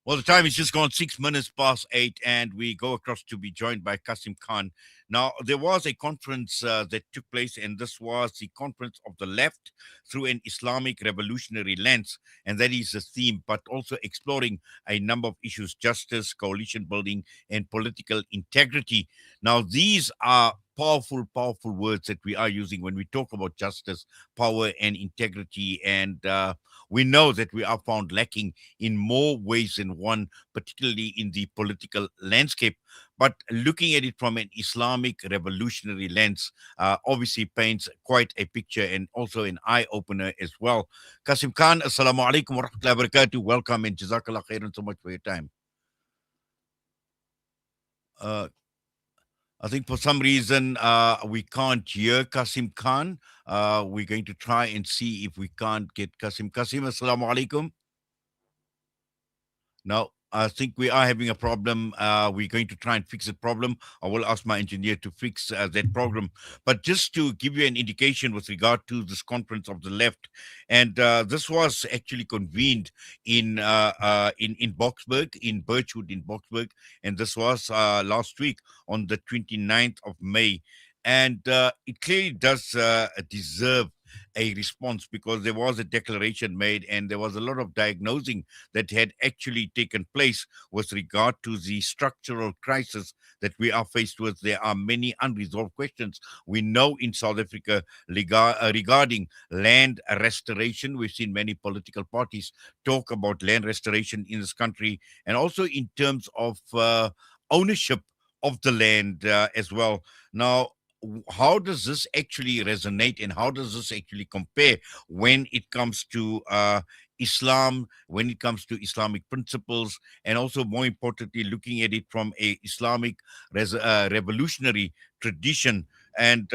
Well, the time is just gone 6 minutes past 8, and we go across to be joined by Kasim Khan. Now, there was a conference that took place, and this was the conference of the left through an Islamic revolutionary lens, and that is the theme, but also exploring a number of issues: justice, coalition building, and political integrity. Now, these are powerful, powerful words that we are using when we talk about justice, power, and integrity, and we know that we are found lacking in more ways than one, particularly in the political landscape. But looking at it from an Islamic revolutionary lens obviously paints quite a picture and also an eye opener as well. Kasim Khan, Assalamu alaikum wa rahmatullahi wa barakatuh. Welcome and Jazakallah khairan so much for your time. Uh, I think for some reason we can't hear Kasim Khan. We're going to try and see if we can't get Kasim. Kasim, Assalamu alaikum. No, I think we are having a problem. We're going to try and fix the problem. I will ask my engineer to fix that problem. But just to give you an indication with regard to this conference of the left, and this was actually convened in Boxburg, in Birchwood, in Boxburg, and this was last week on the 29th of May. And it clearly does deserve a response because there was a declaration made and there was a lot of diagnosing that had actually taken place with regard to the structural crisis that we are faced with. There are many unresolved questions. We know in South Africa regarding land restoration, we've seen many political parties talk about land restoration in this country, and also in terms of ownership of the land as well. Now, how does this actually resonate and how does this actually compare when it comes to Islam, when it comes to Islamic principles, and also more importantly, looking at it from a Islamic revolutionary tradition? And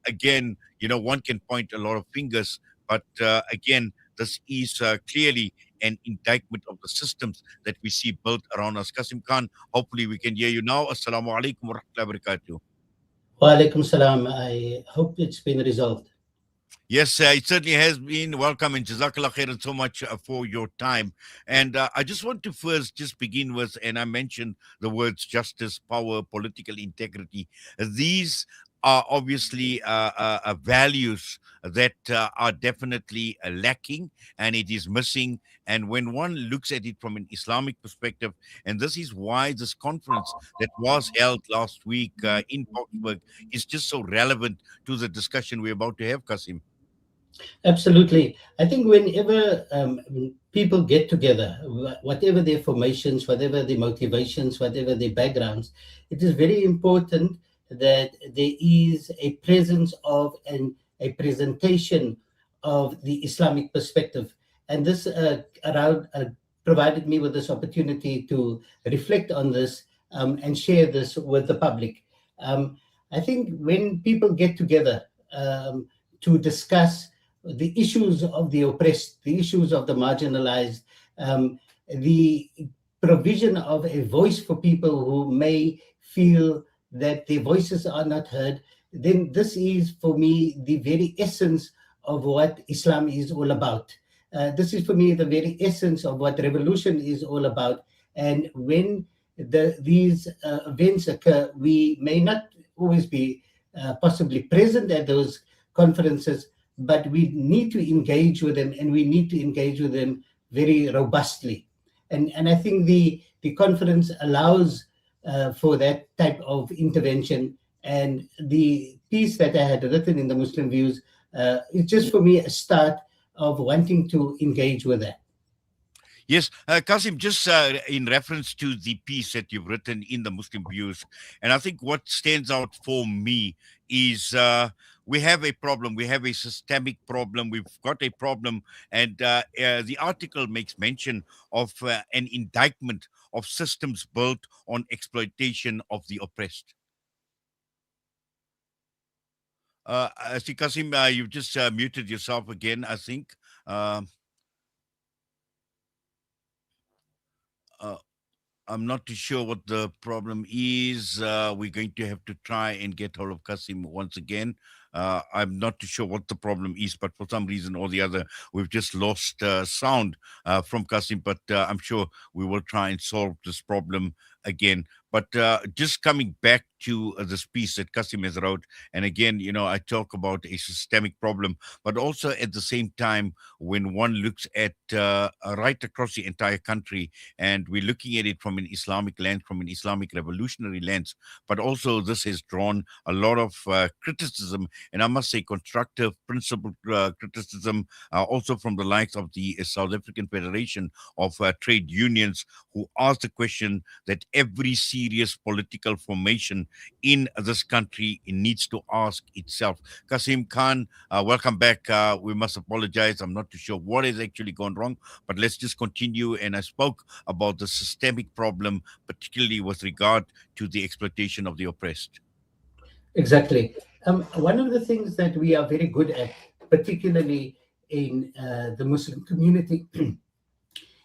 again, one can point a lot of fingers, but again, this is clearly an indictment of the systems that we see built around us. Kasim Khan, hopefully we can hear you now. Assalamu alaikum wa rahmatullahi wa barakatuh. Wa alaikum salam. I hope it's been resolved. Yes, it certainly has been. Welcome and Jazakallah khairan so much for your time. And I just want to first just begin with, and I mentioned the words justice, power, political integrity. These are obviously values that are definitely lacking and it is missing. And when one looks at it from an Islamic perspective, and this is why this conference that was held last week in Boxburg is just so relevant to the discussion we're about to have, Kasim. Absolutely. I think whenever people get together, whatever their formations, whatever their motivations, whatever their backgrounds, it is very important that there is a presence of and a presentation of the Islamic perspective. And this around provided me with this opportunity to reflect on this and share this with the public. Um, I think when people get together to discuss the issues of the oppressed, the issues of the marginalized, the provision of a voice for people who may feel that their voices are not heard, then this is for me the very essence of what Islam is all about. This is for me the very essence of what revolution is all about. And when these events occur, we may not always be possibly present at those conferences, but we need to engage with them and we need to engage with them very robustly. And I think the conference allows for that type of intervention. And the piece that I had written in the Muslim Views is just for me a start of wanting to engage with that. Yes, Kasim, just in reference to the piece that you've written in the Muslim Views, and I think what stands out for me is we have a problem. We have a systemic problem. We've got a problem, and the article makes mention of an indictment of systems built on exploitation of the oppressed. I see, Kasim, you've just muted yourself again, I think. Um uh, I'm not too sure what the problem is. We're going to have to try and get hold of Kasim once again. I'm not too sure what the problem is, but for some reason or the other, we've just lost sound from Kasim. But I'm sure we will try and solve this problem again. But just coming back to this piece that Kasim has wrote, and again, I talk about a systemic problem, but also at the same time, when one looks at right across the entire country, and we're looking at it from an Islamic lens, from an Islamic revolutionary lens, but also this has drawn a lot of criticism, and I must say constructive, principled criticism, also from the likes of the South African Federation of Trade Unions, who asked the question that every serious political formation in this country needs to ask itself. Kasim Khan, welcome back. We must apologize. I'm not too sure what has actually gone wrong, but let's just continue. And I spoke about the systemic problem, particularly with regard to the exploitation of the oppressed. Exactly. One of the things that we are very good at, particularly in the Muslim community,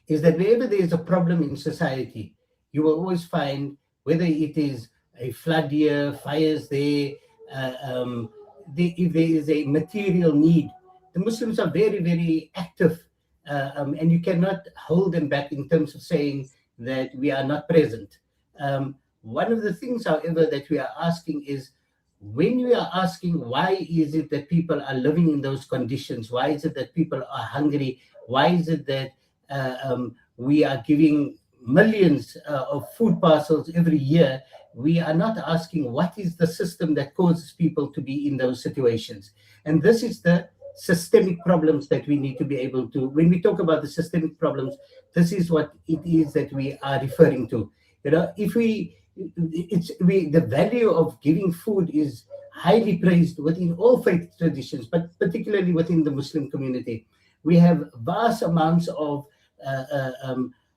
is that wherever there is a problem in society, you will always find, whether it is a flood year, fires there, uh, um, if there is a material need, the Muslims are very, very active, and you cannot hold them back in terms of saying that we are not present. One of the things, however, that we are asking is, when we are asking why is it that people are living in those conditions, why is it that people are hungry, why is it that we are giving millions of food parcels every year, we are not asking what is the system that causes people to be in those situations. And this is the systemic problems that we need to be able to, when we talk about the systemic problems, this is what it is that we are referring to. If we, it's we the value of giving food is highly praised within all faith traditions, but particularly within the Muslim community. We have vast amounts of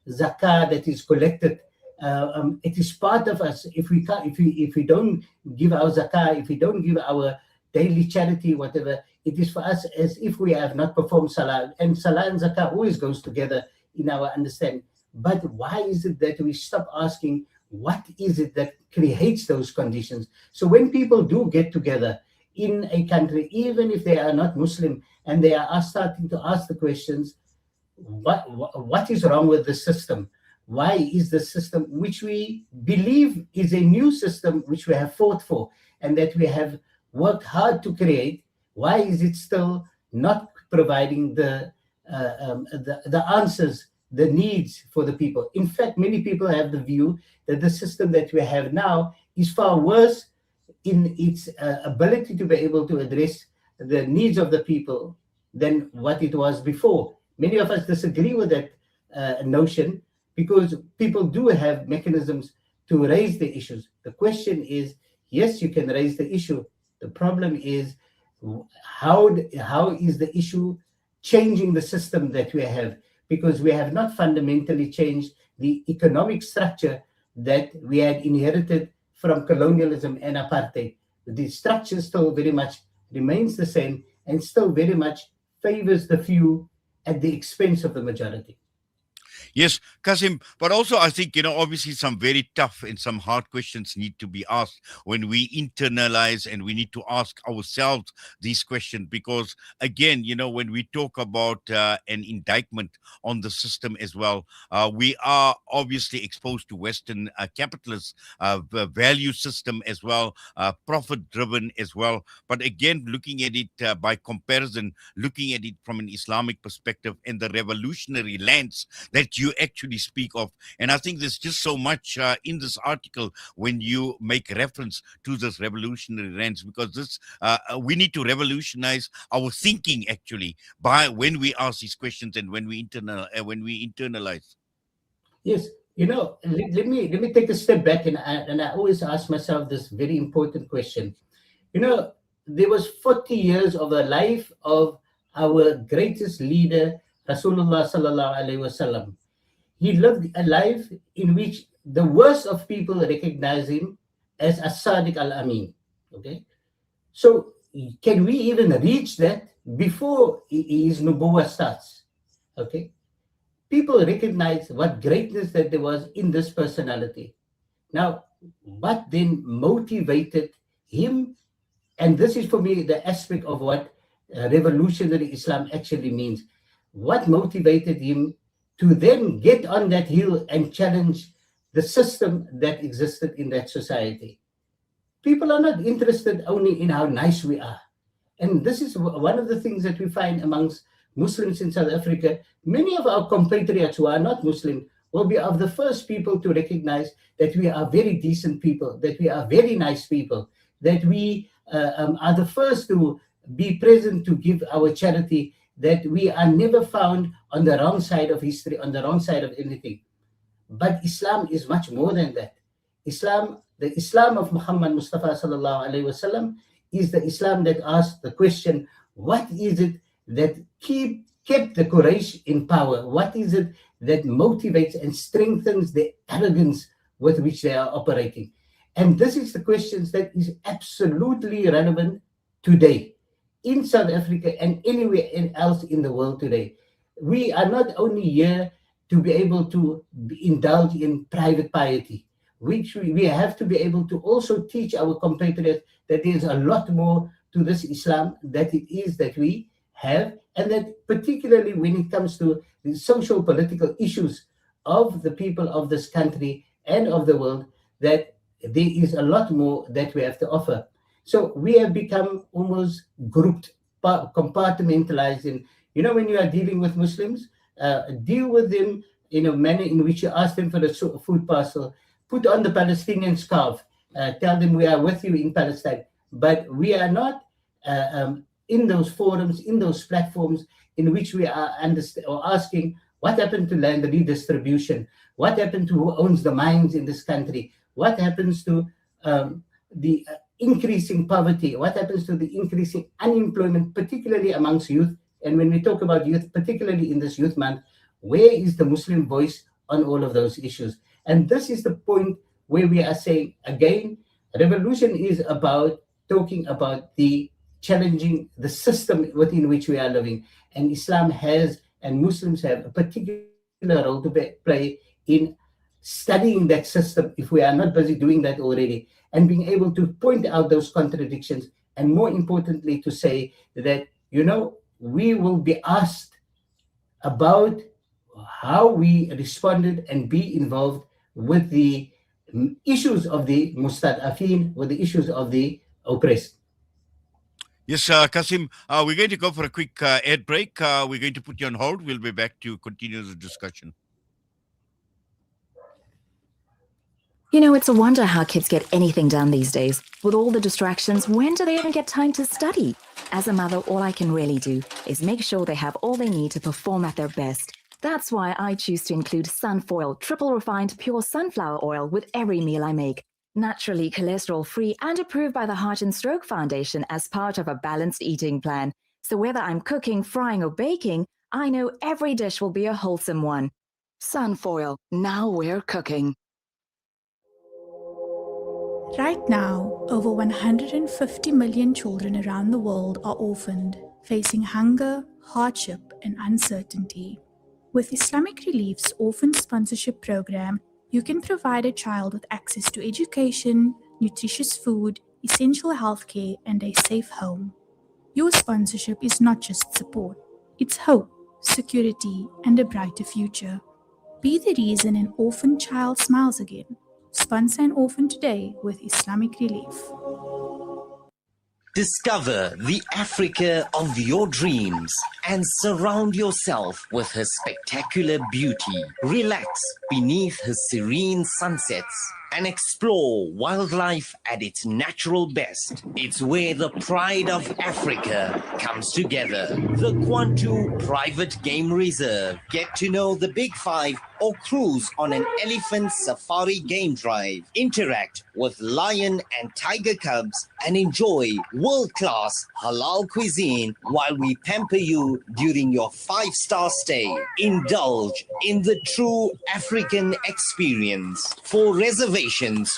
zakah that is collected. It is part of us. If we don't give our zakah, if we don't give our daily charity, whatever, it is for us as if we have not performed salah. And salah and zakah always goes together in our understanding. But why is it that we stop asking what is it that creates those conditions? So when people do get together in a country, even if they are not Muslim, and they are starting to ask the questions, what is wrong with the system? Why is the system, which we believe is a new system, which we have fought for and that we have worked hard to create, why is it still not providing the answers, the needs for the people? In fact, many people have the view that the system that we have now is far worse in its ability to be able to address the needs of the people than what it was before. Many of us disagree with that notion, because people do have mechanisms to raise the issues. The question is, yes, you can raise the issue. The problem is, how is the issue changing the system that we have? Because we have not fundamentally changed the economic structure that we had inherited from colonialism and apartheid. The structure still very much remains the same and still very much favors the few at the expense of the majority. Yes, Kasim, but also I think, obviously some very tough and some hard questions need to be asked when we internalize, and we need to ask ourselves these questions because, again, when we talk about an indictment on the system as well, we are obviously exposed to Western capitalist value system as well, profit driven as well. But again, looking at it by comparison, looking at it from an Islamic perspective and the revolutionary lens that you actually speak of. And I think there's just so much in this article when you make reference to this revolutionary lens, because this we need to revolutionize our thinking actually by when we ask these questions and when we internalize. Yes, let me take a step back, and I always ask myself this very important question. You know, there was 40 years of the life of our greatest leader, Rasulullah sallallahu alaihi wasallam. He lived a life in which the worst of people recognize him as as-Sadiq al-Amin. Okay, so can we even reach that before his nubuwwah starts? Okay, people recognize what greatness that there was in this personality. Now, what then motivated him And this is for me the aspect of what revolutionary Islam actually means. What motivated him to then get on that hill and challenge the system that existed in that society? People are not interested only in how nice we are. And this is one of the things that we find amongst Muslims in South Africa. Many of our compatriots who are not Muslim will be of the first people to recognize that we are very decent people, that we are very nice people, that we are the first to be present to give our charity, that we are never found on the wrong side of history, on the wrong side of anything. But Islam is much more than that. The Islam of Muhammad Mustafa sallallahu alaihi wasallam is the Islam that asks the question, what is it that kept the Quraysh in power? What is it that motivates and strengthens the arrogance with which they are operating? And this is the questions that is absolutely relevant today in South Africa and anywhere else in the world today. We are not only here to be able to indulge in private piety, which we have to be able to also teach our compatriots that there's a lot more to this Islam that it is that we have, and that particularly when it comes to the social political issues of the people of this country and of the world, that there is a lot more that we have to offer. So we have become almost grouped, compartmentalized in, when you are dealing with Muslims, deal with them in a manner in which you ask them for the food parcel, put on the Palestinian scarf, tell them we are with you in Palestine. But we are not in those forums, in those platforms in which we are asking what happened to land redistribution, what happened to who owns the mines in this country, what happens to the increasing poverty, what happens to the increasing unemployment, particularly amongst youth. And when we talk about youth, particularly in this youth month, where is the Muslim voice on all of those issues? And this is the point where we are saying, again, revolution is about talking about the challenging the system within which we are living. And Islam has, and Muslims have a particular role to play in studying that system, if we are not busy doing that already, and being able to point out those contradictions, and more importantly, to say that, we will be asked about how we responded and be involved with the issues of the mustadafin, with the issues of the oppressed. Yes, Kasim, we're going to go for a quick ad break. We're going to put you on hold. We'll be back to continue the discussion. It's a wonder how kids get anything done these days. With all the distractions, when do they even get time to study? As a mother, all I can really do is make sure they have all they need to perform at their best. That's why I choose to include Sunfoil triple refined pure sunflower oil with every meal I make. Naturally cholesterol-free and approved by the Heart and Stroke Foundation as part of a balanced eating plan. So whether I'm cooking, frying or baking, I know every dish will be a wholesome one. Sunfoil, now we're cooking. Right now, over 150 million children around the world are orphaned, facing hunger, hardship, and uncertainty. With Islamic Relief's Orphan Sponsorship Program, you can provide a child with access to education, nutritious food, essential healthcare, and a safe home. Your sponsorship is not just support, it's hope, security, and a brighter future. Be the reason an orphan child smiles again. Sponsor an orphan today with Islamic Relief. Discover the Africa of your dreams and surround yourself with her spectacular beauty. Relax beneath her serene sunsets and explore wildlife at its natural best. It's where the pride of Africa comes together. The Kwantu Private Game Reserve. Get to know the Big Five or cruise on an elephant safari game drive. Interact with lion and tiger cubs and enjoy world-class halal cuisine while we pamper you during your 5-star stay. Indulge in the true African experience. For reservations,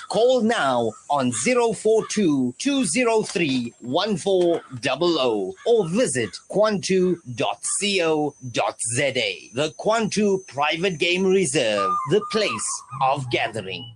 call now on 042-203-1400 or visit kwantu.co.za. The Kwantu Private Game Reserve, the place of gathering.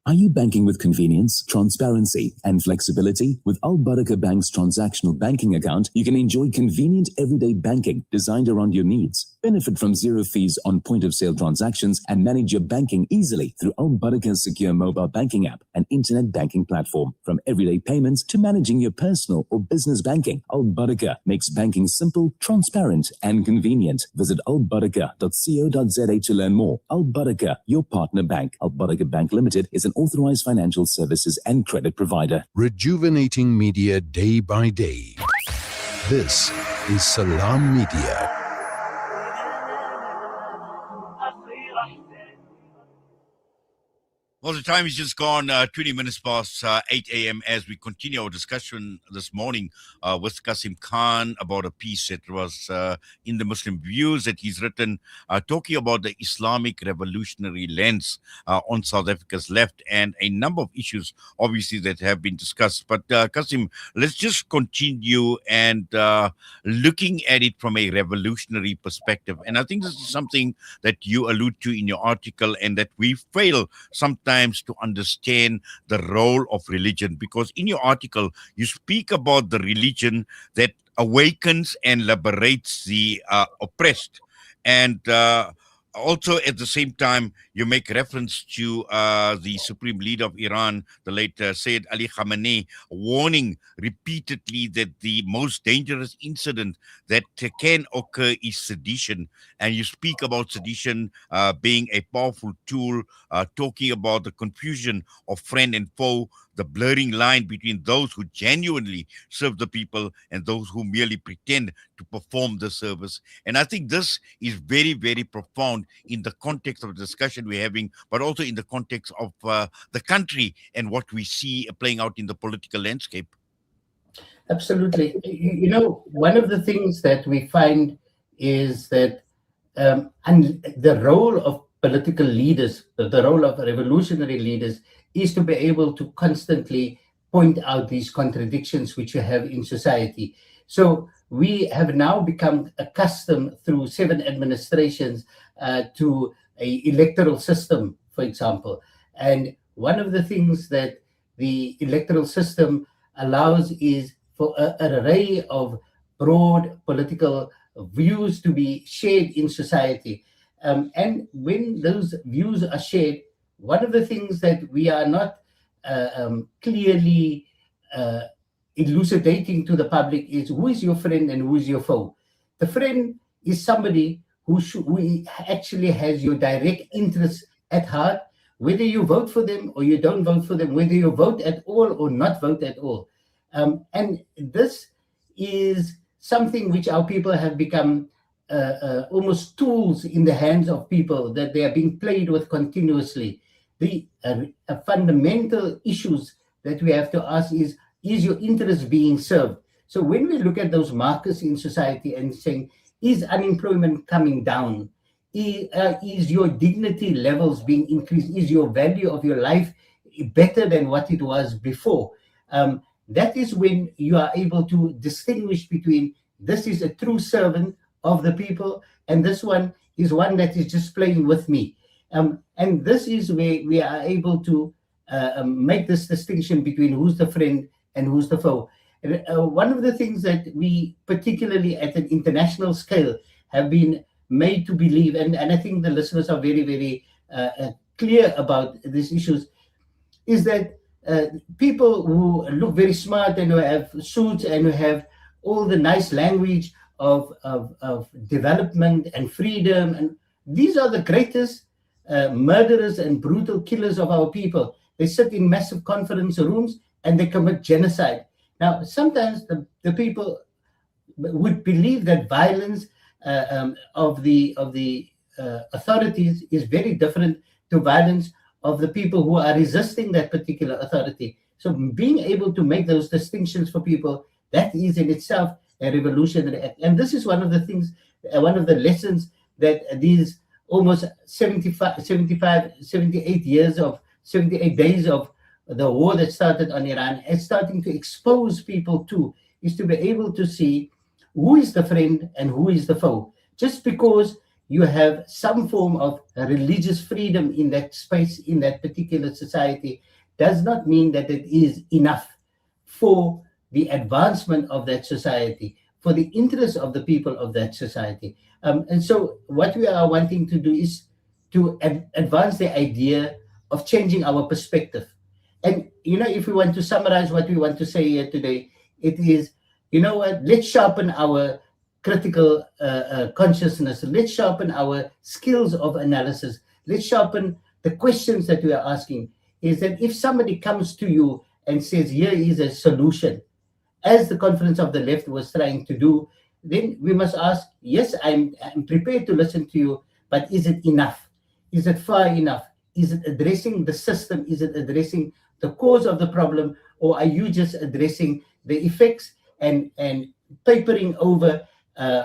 Are you banking with convenience, transparency, and flexibility? With Al Baraka Bank's transactional banking account, you can enjoy convenient everyday banking designed around your needs. Benefit from zero fees on point-of-sale transactions and manage your banking easily through Al Baraka's secure mobile banking app and internet banking platform. From everyday payments to managing your personal or business banking, Al Baraka makes banking simple, transparent, and convenient. Visit albaraka.co.za to learn more. Al Baraka, your partner bank. Al Baraka Bank Limited is an authorized financial services and credit provider. Rejuvenating media day by day. This is Salam Media. Well, the time is just gone 20 minutes past 8 a.m. as we continue our discussion this morning with Cassiem Khan about a piece that was in the Muslim Views that he's written, talking about the Islamic revolutionary lens on South Africa's left and a number of issues, obviously, that have been discussed. But Cassiem, let's just continue and looking at it from a revolutionary perspective. And I think this is something that you allude to in your article and that we fail sometimes to understand the role of religion, because in your article you speak about the religion that awakens and liberates the oppressed, and also at the same time you make reference to the supreme leader of Iran, the late Sayyid Ali Khamenei, warning repeatedly that the most dangerous incident that can occur is sedition. And you speak about sedition being a powerful tool, talking about the confusion of friend and foe, the blurring line between those who genuinely serve the people and those who merely pretend to perform the service. And I think this is very, very profound in the context of the discussion we're having, but also in the context of the country and what we see playing out in the political landscape. Absolutely. You know, one of the things that we find is that and the role of political leaders, the role of revolutionary leaders, is to be able to constantly point out these contradictions which you have in society. So we have now become accustomed through 7 administrations to a electoral system, for example. And one of the things that the electoral system allows is for an array of broad political views to be shared in society. And when those views are shared, one of the things that we are not clearly elucidating to the public is who is your friend and who is your foe. The friend is somebody who actually has your direct interests at heart, whether you vote for them or you don't vote for them, whether you vote at all or not vote at all. And this is something which our people have become almost tools in the hands of people, that they are being played with continuously. The fundamental issues that we have to ask is your interest being served? So when we look at those markers in society and saying, is unemployment coming down? Is your dignity levels being increased? Is your value of your life better than what it was before? That is when you are able to distinguish between this is a true servant of the people and this one is one that is just playing with me. And this is where we are able to make this distinction between who's the friend and who's the foe. One of the things that we, particularly at an international scale, have been made to believe, and I think the listeners are very, very clear about these issues, is that people who look very smart and who have suits and who have all the nice language of development and freedom, and these are the greatest murderers and brutal killers of our people. They sit in massive conference rooms and they commit genocide. Now, sometimes the people would believe that violence of the authorities is very different to violence of the people who are resisting that particular authority. So being able to make those distinctions for people, that is in itself a revolutionary act. And this is one of the things, one of the lessons that these almost 78 days of the war that started on Iran is starting to expose people to, is to be able to see who is the friend and who is the foe. Just because you have some form of religious freedom in that space, in that particular society, does not mean that it is enough for the advancement of that society, for the interest of the people of that society. And so what we are wanting to do is to advance the idea of changing our perspective. And, if we want to summarize what we want to say here today, it is, let's sharpen our critical consciousness. Let's sharpen our skills of analysis. Let's sharpen the questions that we are asking. Is that if somebody comes to you and says, here is a solution, as the Conference of the Left was trying to do, then we must ask, yes, I'm prepared to listen to you, but is it enough? Is it far enough? Is it addressing the system? Is it addressing the cause of the problem? Or are you just addressing the effects and papering over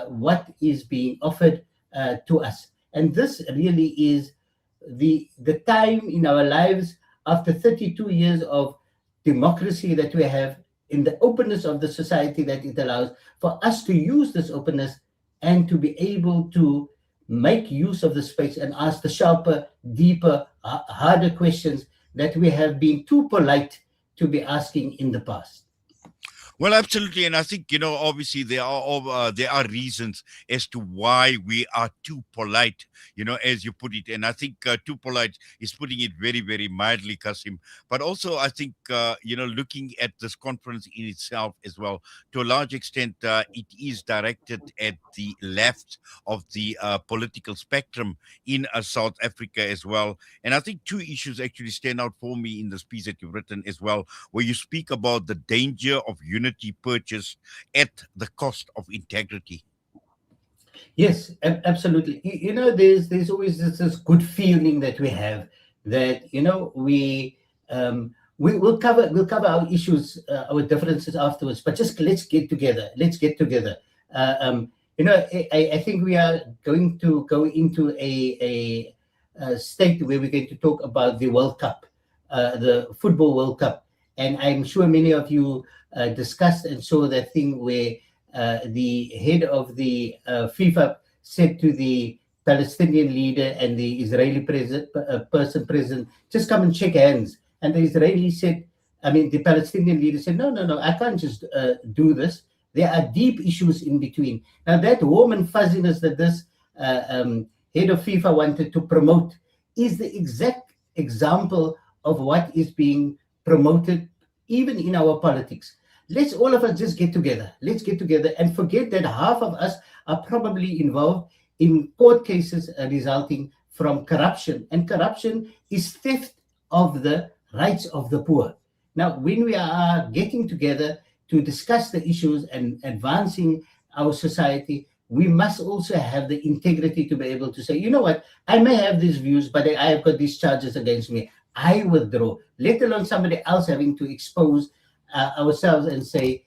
what is being offered to us? And this really is the time in our lives after 32 years of democracy that we have, in the openness of the society that it allows, for us to use this openness and to be able to make use of the space and ask the sharper, deeper, harder questions that we have been too polite to be asking in the past. Well, absolutely, and I think obviously there are reasons as to why we are too polite, as you put it, and I think too polite is putting it very, very mildly, Cassiem. But also, I think looking at this conference in itself as well, to a large extent, it is directed at the left of the political spectrum in South Africa as well. And I think two issues actually stand out for me in this piece that you've written as well, where you speak about the danger of unity purchase at the cost of integrity. Yes, absolutely. There's always this good feeling that we have that we will cover our issues, our differences afterwards, but just let's get together. Let's get together. I think we are going to go into a state where we're going to talk about the World Cup, the Football World Cup. And I'm sure many of you discussed and saw that thing where the head of the FIFA said to the Palestinian leader and the Israeli person present, just come and shake hands. And the the Palestinian leader said, no, I can't just do this. There are deep issues in between. Now, that warm and fuzziness that this head of FIFA wanted to promote is the exact example of what is being promoted even in our politics. Let's all of us just get together. Let's get together and forget that half of us are probably involved in court cases resulting from corruption. And corruption is theft of the rights of the poor. Now, when we are getting together to discuss the issues and advancing our society, we must also have the integrity to be able to say, you know what, I may have these views, but I have got these charges against me. I withdraw, let alone somebody else having to expose ourselves and say,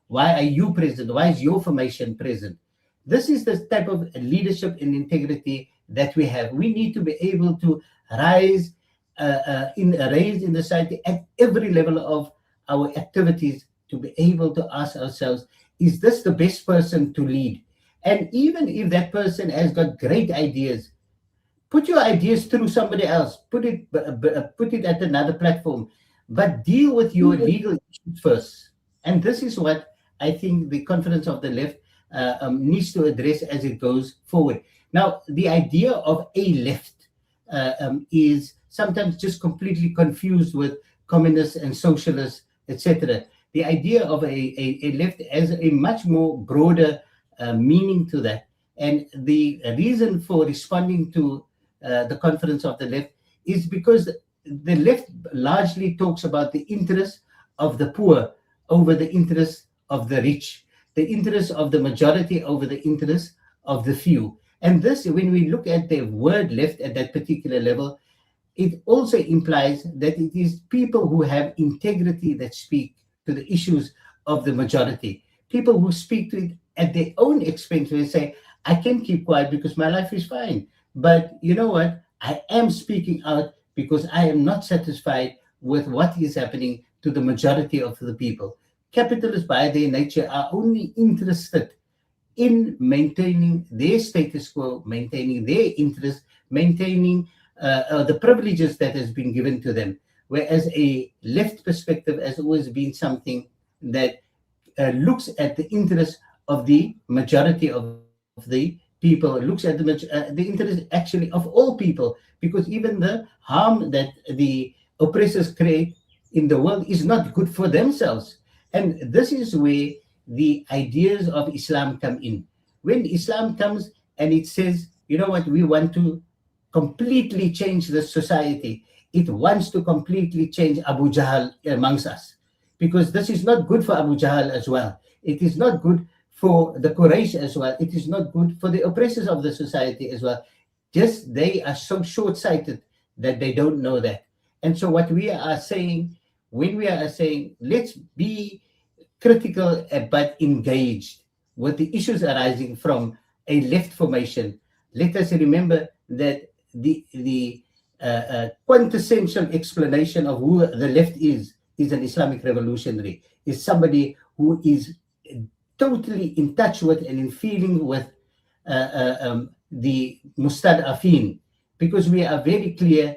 why are you present? Why is your formation present? This is the type of leadership and integrity that we have. We need to be able to raise in the society at every level of our activities, to be able to ask ourselves, is this the best person to lead? And even if that person has got great ideas, put your ideas through somebody else. Put it at another platform, but deal with your legal issues first. And this is what I think the Conference of the Left needs to address as it goes forward. Now, the idea of a left is sometimes just completely confused with communists and socialists, etc. The idea of a left has a much more broader meaning to that. And the reason for responding to the Conference of the Left is because the left largely talks about the interests of the poor over the interests of the rich, the interests of the majority over the interests of the few. And this, when we look at the word left at that particular level, it also implies that it is people who have integrity that speak to the issues of the majority, people who speak to it at their own expense, where they say, I can keep quiet because my life is fine. But you know what? I am speaking out because I am not satisfied with what is happening to the majority of the people. Capitalists, by their nature, are only interested in maintaining their status quo, maintaining their interests, maintaining the privileges that has been given to them. Whereas a left perspective has always been something that looks at the interest of the majority of the people, looks at the interest actually of all people, because even the harm that the oppressors create in the world is not good for themselves. And this is where the ideas of Islam come in. When Islam comes and it says, you know what, we want to completely change the society, it wants to completely change Abu Jahl amongst us, because this is not good for Abu Jahl as well. It is not good for the Quraysh as well. It is not good for the oppressors of the society as well. Just they are so short sighted that they don't know that. And so, what we are saying, when we are saying, let's be critical but engaged with the issues arising from a left formation, let us remember that the quintessential explanation of who the left is an Islamic revolutionary, is somebody who is totally in touch with and in feeling with the mustad'afin, because we are very clear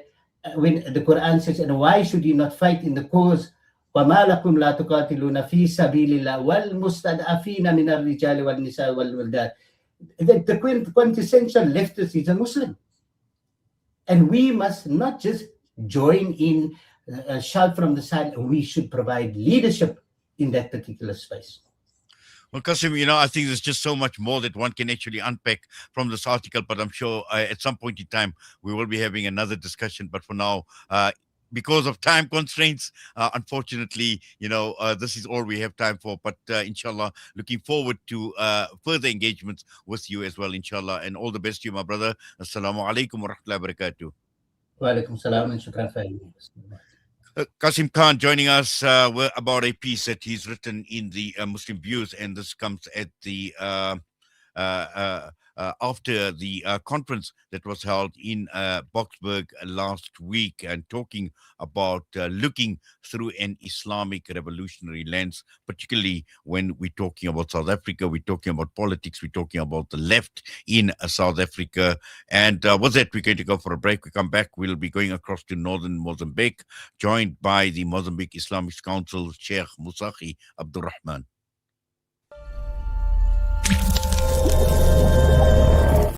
when the Quran says, and why should you not fight in the cause? وَمَا لَكُمْ لَا تُقَاتِلُونَ فِي سَبِيلِ اللَّهِ وَالْمُسْتَضْعَفِينَ مِنَ الرِّجَالِ وَالنِّسَاءِ وَالْوِلْدَانِ. The quintessential leftist is a Muslim. And we must not just join in, shout from the side, we should provide leadership in that particular space. Well, Cassiem, I think there's just so much more that one can actually unpack from this article, but I'm sure at some point in time we will be having another discussion. But for now, because of time constraints, unfortunately, this is all we have time for. But inshallah, looking forward to further engagements with you as well, inshallah. And all the best to you, my brother. Assalamu alaikum wa rahmatullahi wa barakatuh. Wa alaikum salam and shukran for having me. Cassiem Khan joining us about a piece that he's written in the Muslim Views, and this comes at the after the conference that was held in Boksburg last week, and talking about looking through an Islamic revolutionary lens, particularly when we're talking about South Africa, we're talking about politics, we're talking about the left in South Africa. And with that, we're going to go for a break. We come back, we'll be going across to northern Mozambique, joined by the Mozambique Islamic Council, Sheikh Musahi Abdurrahman.